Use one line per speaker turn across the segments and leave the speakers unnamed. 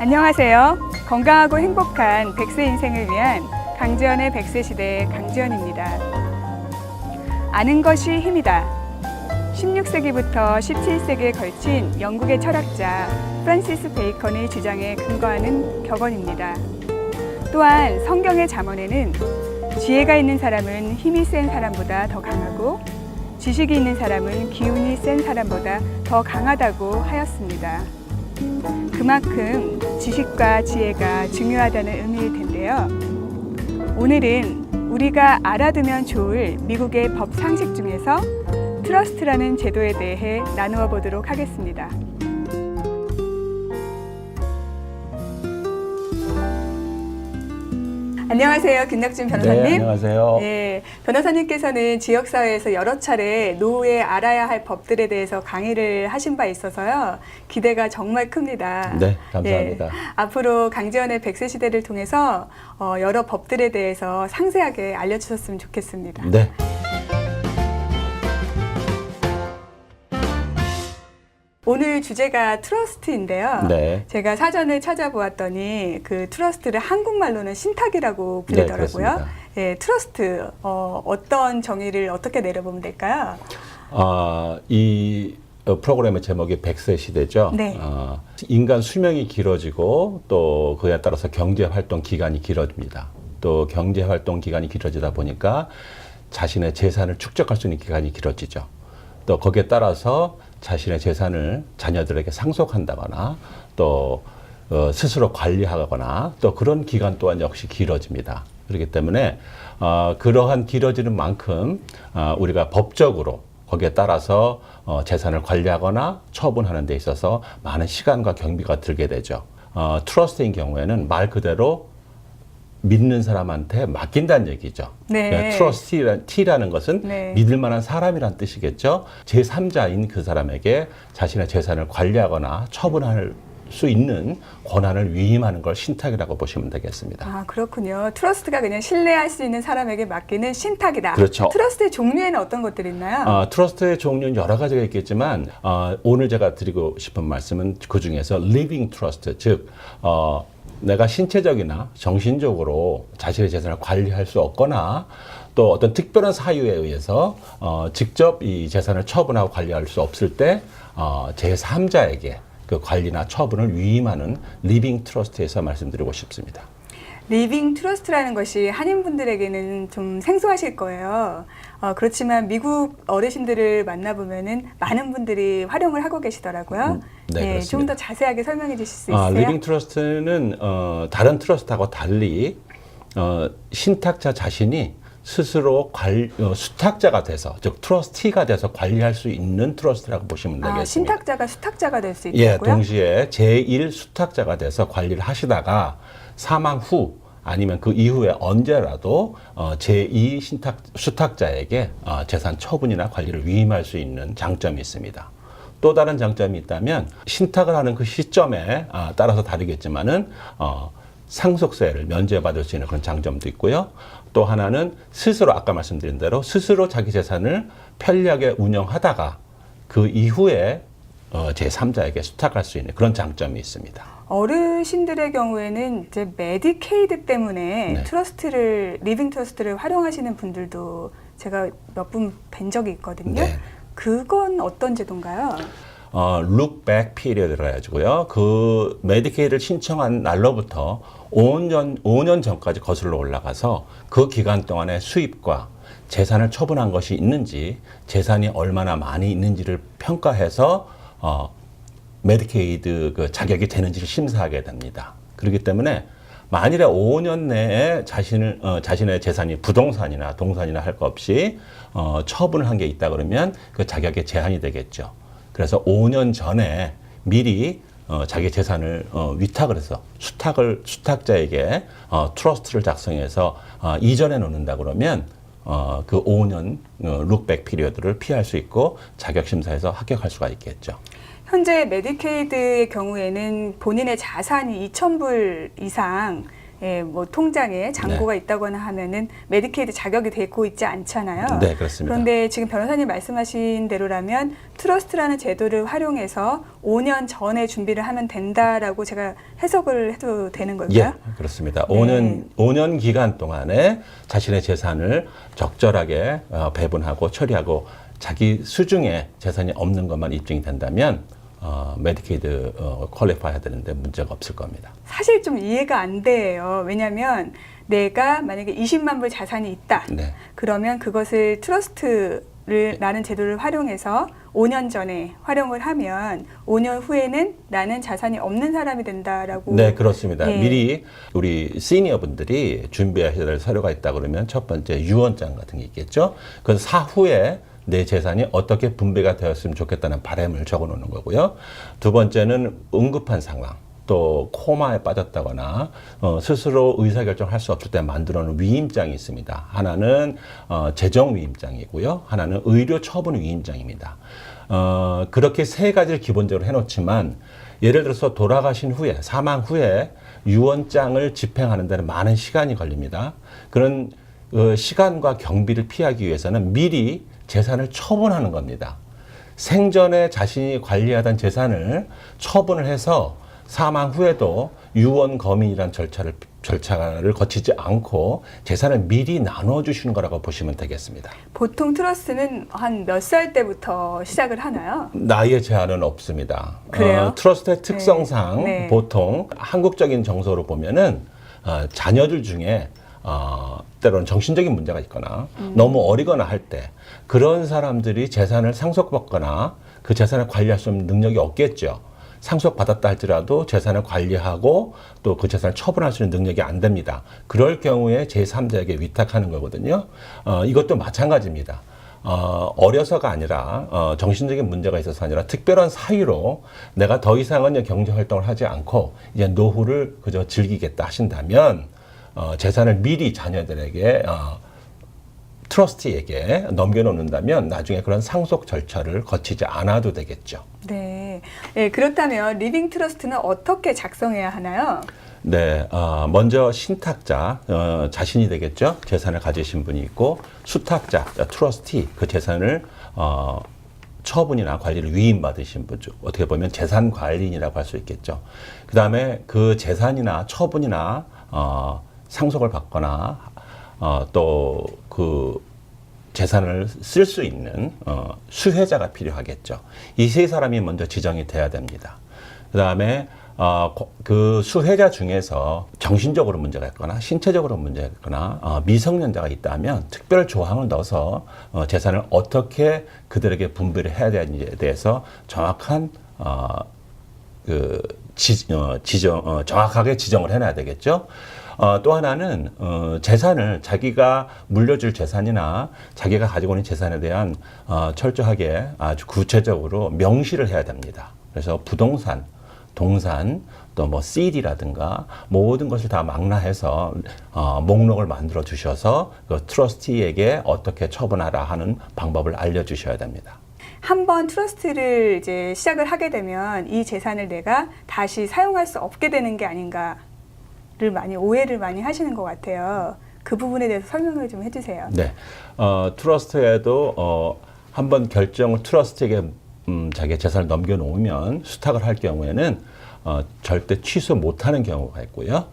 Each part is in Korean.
안녕하세요. 건강하고 행복한 100세 인생을 위한 강지연의 100세 시대 강지연입니다. 아는 것이 힘이다. 16세기부터 17세기에 걸친 영국의 철학자 프란시스 베이컨의 주장에 근거하는 격언입니다. 또한 성경의 잠언에는 지혜가 있는 사람은 힘이 센 사람보다 더 강하고 지식이 있는 사람은 기운이 센 사람보다 더 강하다고 하였습니다. 그만큼 지식과 지혜가 중요하다는 의미일 텐데요. 오늘은 우리가 알아두면 좋을 미국의 법 상식 중에서 트러스트라는 제도에 대해 나누어 보도록 하겠습니다. 안녕하세요. 김낙준 변호사님.
네, 안녕하세요.
네, 변호사님께서는 지역사회에서 여러 차례 노후에 알아야 할 법들에 대해서 강의를 하신 바 있어서요. 기대가 정말 큽니다.
네, 감사합니다.
앞으로 강지연의 100세 시대를 통해서 여러 법들에 대해서 상세하게 알려주셨으면 좋겠습니다.
네.
오늘 주제가 트러스트인데요.
네.
제가 사전을 찾아보았더니 그 트러스트를 한국말로는 신탁이라고 부르더라고요. 네, 트러스트 어떤 정의를 어떻게 내려보면 될까요?
이 프로그램의 제목이 100세 시대죠.
네.
인간 수명이 길어지고 또 그에 따라서 경제 활동 기간이 길어집니다. 또 경제 활동 기간이 길어지다 보니까 자신의 재산을 축적할 수 있는 기간이 길어지죠. 또 거기에 따라서 자신의 재산을 자녀들에게 상속한다거나 또 스스로 관리하거나 또 그런 기간 또한 역시 길어집니다. 그렇기 때문에 그러한 길어지는 만큼 우리가 법적으로 거기에 따라서 재산을 관리하거나 처분하는 데 있어서 많은 시간과 경비가 들게 되죠. 트러스트인 경우에는 말 그대로 믿는 사람한테 맡긴다는 얘기죠.
네.
트러스티라는 것은
네.
믿을 만한 사람이란 뜻이겠죠. 제3자인 그 사람에게 자신의 재산을 관리하거나 처분할 수 있는 권한을 위임하는 걸 신탁이라고 보시면 되겠습니다.
아, 그렇군요. 트러스트가 그냥 신뢰할 수 있는 사람에게 맡기는 신탁이다.
그렇죠.
트러스트의 종류에는 어떤 것들이 있나요?
트러스트의 종류는 여러 가지가 있겠지만 오늘 제가 드리고 싶은 말씀은 그 중에서 living trust, 즉 내가 신체적이나 정신적으로 자신의 재산을 관리할 수 없거나 또 어떤 특별한 사유에 의해서 직접 이 재산을 처분하고 관리할 수 없을 때 제3자에게 그 관리나 처분을 위임하는 리빙 트러스트에서 말씀드리고 싶습니다.
리빙 트러스트라는 것이 한인분들에게는 좀 생소하실 거예요. 그렇지만 미국 어르신들을 만나보면은 많은 분들이 활용을 하고 계시더라고요.
네,
좀 더 자세하게 설명해 주실 수 있어요?
리빙 트러스트는 다른 트러스트하고 달리 신탁자 자신이 스스로 수탁자가 돼서, 즉 트러스티가 돼서 관리할 수 있는 트러스트라고 보시면 되겠습니다.
신탁자가 수탁자가 될 수 있다고요?
예, 동시에 제1 수탁자가 돼서 관리를 하시다가 사망 후 아니면 그 이후에 언제라도 제2 수탁자에게 재산 처분이나 관리를 위임할 수 있는 장점이 있습니다. 또 다른 장점이 있다면 신탁을 하는 그 시점에 따라서 다르겠지만은 상속세를 면제받을 수 있는 그런 장점도 있고요. 또 하나는 스스로 아까 말씀드린 대로 스스로 자기 재산을 편리하게 운영하다가 그 이후에 제3자에게 수탁할 수 있는 그런 장점이 있습니다.
어르신들의 경우에는 이제 메디케이드 때문에
네.
리빙 트러스트를 활용하시는 분들도 제가 몇 분 뵌 적이 있거든요.
네.
그건 어떤 제도인가요?
look back period라 해가지고요. 그 메디케이드를 신청한 날로부터 5년 전까지 거슬러 올라가서 그 기간 동안의 수입과 재산을 처분한 것이 있는지, 재산이 얼마나 많이 있는지를 평가해서 메디케이드 그 자격이 되는지를 심사하게 됩니다. 그렇기 때문에 만일에 5년 내에 자신의 재산이 부동산이나 동산이나 할 것 없이 처분을 한 게 있다 그러면 그 자격에 제한이 되겠죠. 그래서 5년 전에 미리 자기 재산을 위탁을 해서 수탁자에게 트러스트를 작성해서 이전해 놓는다 그러면 그 5년 룩백 피리어드를 피할 수 있고 자격 심사에서 합격할 수가 있겠죠.
현재 메디케이드의 경우에는 본인의 자산이 2,000불 이상 뭐 통장에 잔고가 있다거나 하면은 메디케이드 자격이 되고 있지 않잖아요.
네, 그렇습니다.
그런데 지금 변호사님 말씀하신 대로라면 트러스트라는 제도를 활용해서 5년 전에 준비를 하면 된다라고 제가 해석을 해도 되는 걸까요?
예, 그렇습니다.
네.
5년 기간 동안에 자신의 재산을 적절하게 배분하고 처리하고 자기 수중에 재산이 없는 것만 입증이 된다면 메디케이드 퀄리파이 해야 되는데 문제가 없을 겁니다.
사실 좀 이해가 안 돼요. 왜냐하면 내가 만약에 20만 불 자산이 있다.
네.
그러면 그것을 라는 제도를 활용해서 5년 전에 활용을 하면 5년 후에는 나는 자산이 없는 사람이 된다라고.
네, 그렇습니다.
예.
미리 우리 시니어 분들이 준비하셔야 될 서류가 있다 그러면 첫 번째 유언장 같은 게 있겠죠. 그건 사후에 내 재산이 어떻게 분배가 되었으면 좋겠다는 바람을 적어 놓는 거고요. 두 번째는 응급한 상황, 또 코마에 빠졌다거나 스스로 의사결정을 할 수 없을 때 만들어 놓은 위임장이 있습니다. 하나는 재정 위임장이고요. 하나는 의료 처분 위임장입니다. 그렇게 세 가지를 기본적으로 해놓지만 예를 들어서 돌아가신 후에 사망 후에 유언장을 집행하는 데는 많은 시간이 걸립니다. 그런 시간과 경비를 피하기 위해서는 미리 재산을 처분하는 겁니다. 생전에 자신이 관리하던 재산을 처분을 해서 사망 후에도 유언 검인이라는 절차를 거치지 않고 재산을 미리 나눠주시는 거라고 보시면 되겠습니다.
보통 트러스트는 한 몇 살 때부터 시작을 하나요?
나이의 제한은 없습니다.
그래요?
트러스트의 특성상
네.
보통 한국적인 정서로 보면은 자녀들 중에 때로는 정신적인 문제가 있거나 너무 어리거나 할 때 그런 사람들이 재산을 상속받거나 그 재산을 관리할 수 있는 능력이 없겠죠. 상속받았다 할지라도 재산을 관리하고 또 그 재산을 처분할 수 있는 능력이 안 됩니다. 그럴 경우에 제3자에게 위탁하는 거거든요. 이것도 마찬가지입니다. 어려서가 아니라 정신적인 문제가 있어서 아니라 특별한 사유로 내가 더 이상은 경제 활동을 하지 않고 이제 노후를 그저 즐기겠다 하신다면 재산을 미리 자녀들에게 트러스티에게 넘겨놓는다면 나중에 그런 상속 절차를 거치지 않아도 되겠죠.
네. 네, 그렇다면 리빙 트러스트는 어떻게 작성해야 하나요?
네, 먼저 신탁자, 자신이 되겠죠. 재산을 가지신 분이 있고, 수탁자, 트러스티, 그 재산을 처분이나 관리를 위임받으신 분죠. 어떻게 보면 재산 관리인이라고 할 수 있겠죠. 그 다음에 그 재산이나 처분이나 상속을 받거나 또 그 재산을 쓸 수 있는 수혜자가 필요하겠죠. 이 세 사람이 먼저 지정이 돼야 됩니다. 그 다음에 그 수혜자 중에서 정신적으로 문제가 있거나 신체적으로 문제가 있거나 미성년자가 있다면 특별 조항을 넣어서 재산을 어떻게 그들에게 분배를 해야 되는지에 대해서 정확한 정확하게 지정을 해놔야 되겠죠. 또 하나는 재산을 자기가 물려줄 재산이나 자기가 가지고 있는 재산에 대한 철저하게 아주 구체적으로 명시를 해야 됩니다. 그래서 부동산, 동산, 또 뭐 CD라든가 모든 것을 다 망라해서 목록을 만들어 주셔서 그 트러스티에게 어떻게 처분하라 하는 방법을 알려주셔야 됩니다.
한번 트러스트를 이제 시작을 하게 되면 이 재산을 내가 다시 사용할 수 없게 되는 게 아닌가를 오해를 많이 하시는 것 같아요. 그 부분에 대해서 설명을 좀 해주세요.
네, 트러스트에도 한번 결정을 트러스트에게 자기의 재산을 넘겨놓으면 수탁을 할 경우에는 절대 취소 못하는 경우가 있고요.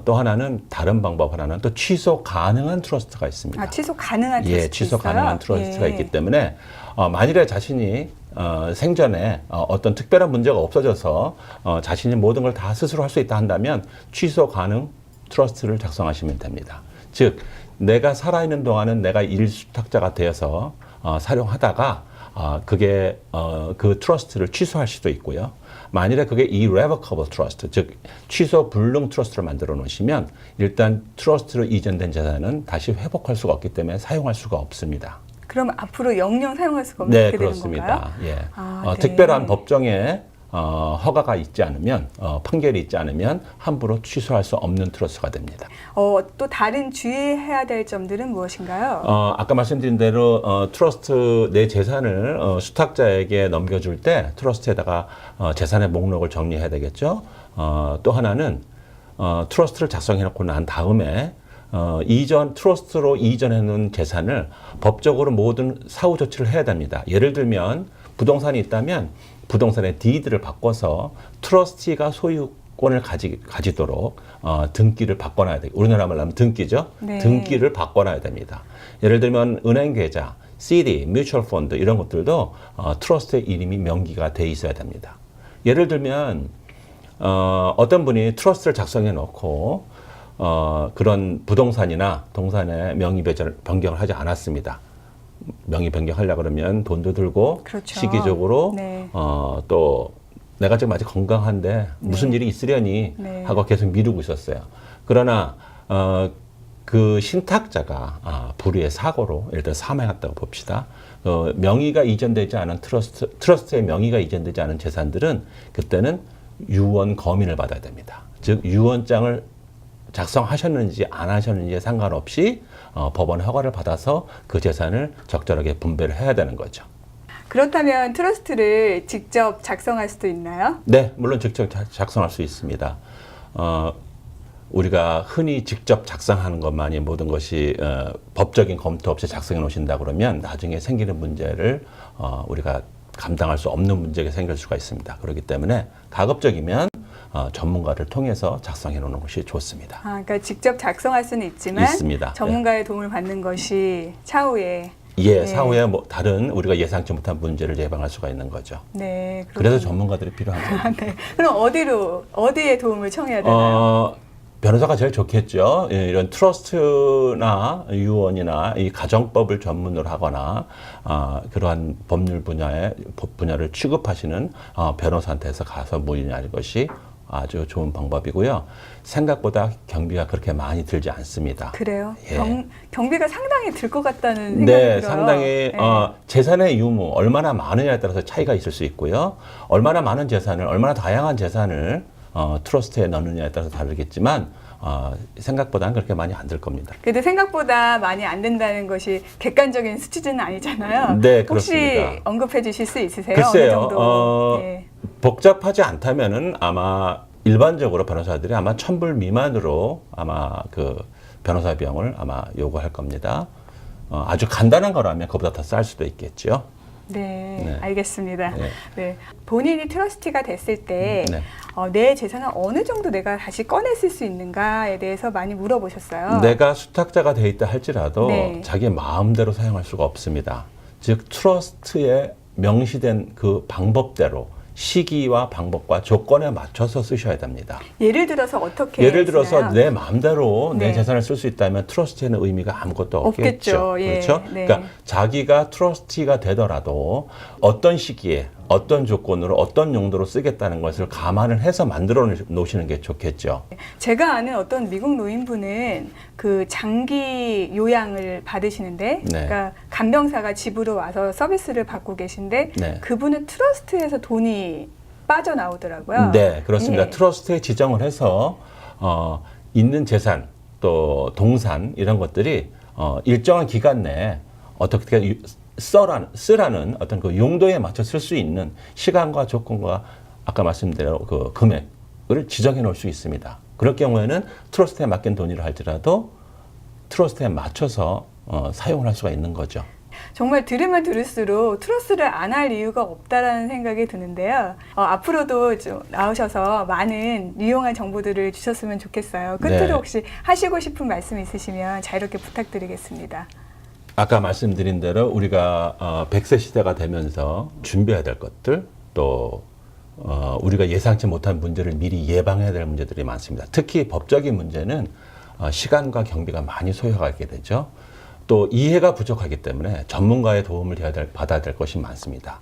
또 하나는 다른 방법 하나는 또 취소 가능한 트러스트가 있습니다.
취소 가능한 트러스트
취소
있어요?
가능한 트러스트가 있기 때문에 만일에 자신이 생전에 어떤 특별한 문제가 없어져서 자신이 모든 걸 다 스스로 할 수 있다 한다면 취소 가능 트러스트를 작성하시면 됩니다. 즉 내가 살아있는 동안은 내가 일수탁자가 되어서 사용하다가 그게 그 트러스트를 취소할 수도 있고요. 만일에 그게 irrevocable trust, 즉 취소 불능 트러스트를 만들어 놓으시면 일단 트러스트로 이전된 재산은 다시 회복할 수가 없기 때문에 사용할 수가 없습니다.
그럼 앞으로 영영 사용할 수가 없게
네,
되는
그렇습니다.
건가요?
예. 특별한 법정에 허가가 있지 않으면 판결이 있지 않으면 함부로 취소할 수 없는 트러스트가 됩니다.
또 다른 주의해야 될 점들은 무엇인가요?
아까 말씀드린 대로 트러스트 내 재산을 수탁자에게 넘겨줄 때 트러스트에다가 재산의 목록을 정리해야 되겠죠. 또 하나는 트러스트를 작성해 놓고 난 다음에 트러스트로 이전해 놓은 재산을 법적으로 모든 사후 조치를 해야 됩니다. 예를 들면 부동산이 있다면 부동산의 디드를 바꿔서 트러스티가 소유권을 가지도록 등기를 바꿔놔야 돼요. 우리나라 말로 하면 등기죠.
네.
등기를 바꿔놔야 됩니다. 예를 들면 은행 계좌, CD, 뮤추얼 펀드 이런 것들도 트러스트의 이름이 명기가 돼 있어야 됩니다. 예를 들면 어떤 분이 트러스트를 작성해 놓고 그런 부동산이나 동산의 명의 변경을 하지 않았습니다. 명의 변경하려고 그러면 돈도 들고
그렇죠.
시기적으로
네.
또 내가 지금 아직 건강한데 무슨 일이 있으려니
네.
하고 계속 미루고 있었어요. 그러나 그 신탁자가 불의의 사고로 예를 들어 사망했다고 봅시다. 명의가 이전되지 않은 트러스트의 명의가 이전되지 않은 재산들은 그때는 유언 검인을 받아야 됩니다. 즉 유언장을 작성하셨는지 안 하셨는지에 상관없이 법원 허가를 받아서 그 재산을 적절하게 분배를 해야 되는 거죠.
그렇다면 트러스트를 직접 작성할 수도 있나요?
네, 물론 직접 작성할 수 있습니다. 우리가 흔히 직접 작성하는 것만이 모든 것이 법적인 검토 없이 작성해 놓으신다 그러면 나중에 생기는 문제를 우리가 감당할 수 없는 문제가 생길 수가 있습니다. 그렇기 때문에 가급적이면 전문가를 통해서 작성해 놓는 것이 좋습니다.
그러니까 직접 작성할 수는 있지만
있습니다.
전문가의 도움을 받는 것이 차후에
예, 사후에 뭐 다른 우리가 예상치 못한 문제를 예방할 수가 있는 거죠.
네,
그래서 전문가들이 필요한 거예요.
네. 그럼 어디에 도움을 청해야 되나요?
변호사가 제일 좋겠죠. 예, 이런 트러스트나 유언이나 이 가정법을 전문으로 하거나 그러한 법률 분야를 취급하시는 변호사한테서 가서 문의하는 것이 아주 좋은 방법이고요. 생각보다 경비가 그렇게 많이 들지 않습니다.
그래요?
예.
경비가 상당히 들 것 같다는 생각이
네,
들어요.
상당히
네.
재산의 유무 얼마나 많으냐에 따라서 차이가 있을 수 있고요. 얼마나 많은 재산을, 얼마나 다양한 재산을 트러스트에 넣느냐에 따라서 다르겠지만 생각보다는 그렇게 많이 안 들 겁니다.
그래도 생각보다 많이 안 된다는 것이 객관적인 수치는 아니잖아요.
네,
혹시
그렇습니다.
언급해 주실 수 있으세요?
글쎄요,
어느 정도? 네.
복잡하지 않다면은 아마 일반적으로 변호사들이 아마 1,000불 미만으로 아마 그 변호사 비용을 아마 요구할 겁니다. 아주 간단한 거라면 그보다 더 쌀 수도 있겠죠.
네,
네.
알겠습니다.
네.
네. 본인이 트러스티가 됐을 때
네.
내 재산을 어느 정도 내가 다시 꺼냈을 수 있는가에 대해서 많이 물어보셨어요.
내가 수탁자가 돼 있다 할지라도
네.
자기 마음대로 사용할 수가 없습니다. 즉 트러스트에 명시된 그 방법대로 시기와 방법과 조건에 맞춰서 쓰셔야 됩니다.
예를 들어서 어떻게
예를 들어서
쓰나요?
내 마음대로
네.
내 재산을 쓸 수 있다면 트러스티에는 의미가 아무것도 없겠죠.
없겠죠. 예.
그렇죠?
네.
그러니까 자기가 트러스티가 되더라도 어떤 시기에 어떤 조건으로 어떤 용도로 쓰겠다는 것을 감안을 해서 만들어 놓으시는 게 좋겠죠.
제가 아는 어떤 미국 노인분은 그 장기 요양을 받으시는데,
네.
그러니까 간병사가 집으로 와서 서비스를 받고 계신데,
네.
그분은 트러스트에서 돈이 빠져나오더라고요.
네, 그렇습니다.
예.
트러스트에 지정을 해서 있는 재산 또 동산 이런 것들이 일정한 기간 내에 어떻게 쓰라는 어떤 그 용도에 맞춰 쓸 수 있는 시간과 조건과 아까 말씀드린 그 금액을 지정해 놓을 수 있습니다. 그럴 경우에는 트러스트에 맡긴 돈이라 할지라도 트러스트에 맞춰서 사용을 할 수가 있는 거죠.
정말 들으면 들을수록 트러스를 안 할 이유가 없다라는 생각이 드는데요. 앞으로도 좀 나오셔서 많은 유용한 정보들을 주셨으면 좋겠어요. 끝으로
네.
혹시 하시고 싶은 말씀 있으시면 자유롭게 부탁드리겠습니다.
아까 말씀드린 대로 우리가 100세 시대가 되면서 준비해야 될 것들 또 우리가 예상치 못한 문제를 미리 예방해야 될 문제들이 많습니다. 특히 법적인 문제는 시간과 경비가 많이 소요하게 되죠. 또 이해가 부족하기 때문에 전문가의 도움을 받아야 될 것이 많습니다.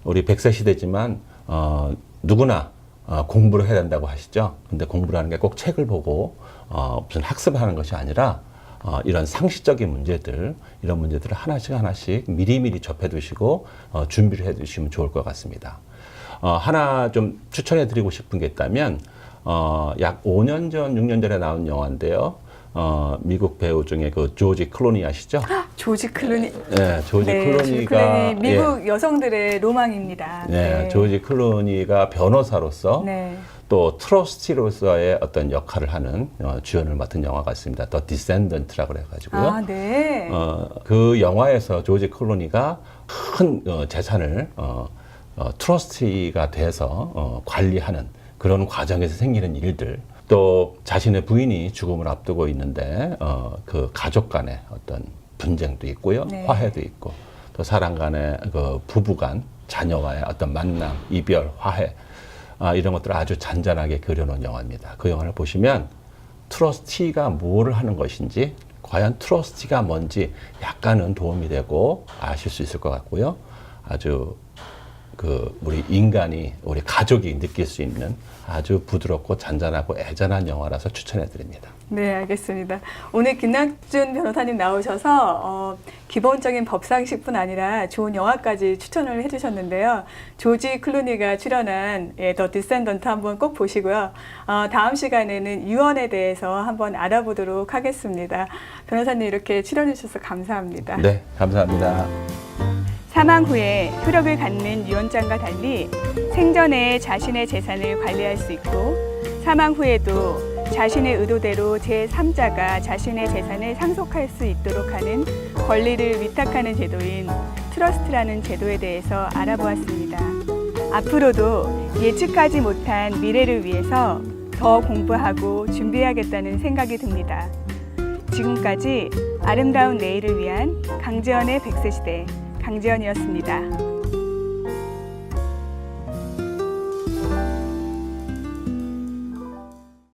우리 100세 시대지만 누구나 공부를 해야 된다고 하시죠. 근데 공부를 하는 게 꼭 책을 보고 무슨 학습을 하는 것이 아니라 이런 상식적인 문제들, 이런 문제들을 하나씩 미리미리 접해 두시고 준비를 해 두시면 좋을 것 같습니다. 하나 좀 추천해 드리고 싶은 게 있다면 약 5년 전, 6년 전에 나온 영화인데요. 미국 배우 중에 그 조지 클루니 아시죠?
조지 클루니.
네, 조지 클루니가
조지 클루니, 미국 여성들의 로망입니다.
네,
네.
조지 클루니가 변호사로서
네.
또 트러스티로서의 어떤 역할을 하는 주연을 맡은 영화가 있습니다. The Descendant라고 그래가지고요.
아, 네.
그 영화에서 조지 클루니가 큰 재산을 트러스티가 돼서 관리하는 그런 과정에서 생기는 일들, 또 자신의 부인이 죽음을 앞두고 있는데 그 가족 간의 어떤 분쟁도 있고요,
네.
화해도 있고, 또 사람 간의 그 부부 간 자녀와의 어떤 만남, 이별, 화해 이런 것들을 아주 잔잔하게 그려놓은 영화입니다. 그 영화를 보시면 트러스티가 뭐를 하는 것인지, 과연 트러스티가 뭔지 약간은 도움이 되고 아실 수 있을 것 같고요. 아주 우리 인간이, 우리 가족이 느낄 수 있는 아주 부드럽고 잔잔하고 애잔한 영화라서 추천해 드립니다.
네, 알겠습니다. 오늘 김낙준 변호사님 나오셔서 기본적인 법상식뿐 아니라 좋은 영화까지 추천을 해주셨는데요. 조지 클루니가 출연한 더 디센던트 한번 꼭 보시고요. 다음 시간에는 유언에 대해서 한번 알아보도록 하겠습니다. 변호사님 이렇게 출연해 주셔서 감사합니다.
네, 감사합니다.
사망 후에 효력을 갖는 유언장과 달리 생전에 자신의 재산을 관리할 수 있고 사망 후에도 자신의 의도대로 제3자가 자신의 재산을 상속할 수 있도록 하는 권리를 위탁하는 제도인 트러스트라는 제도에 대해서 알아보았습니다. 앞으로도 예측하지 못한 미래를 위해서 더 공부하고 준비해야겠다는 생각이 듭니다. 지금까지 아름다운 내일을 위한 강지연의 100세 시대 강지연이었습니다.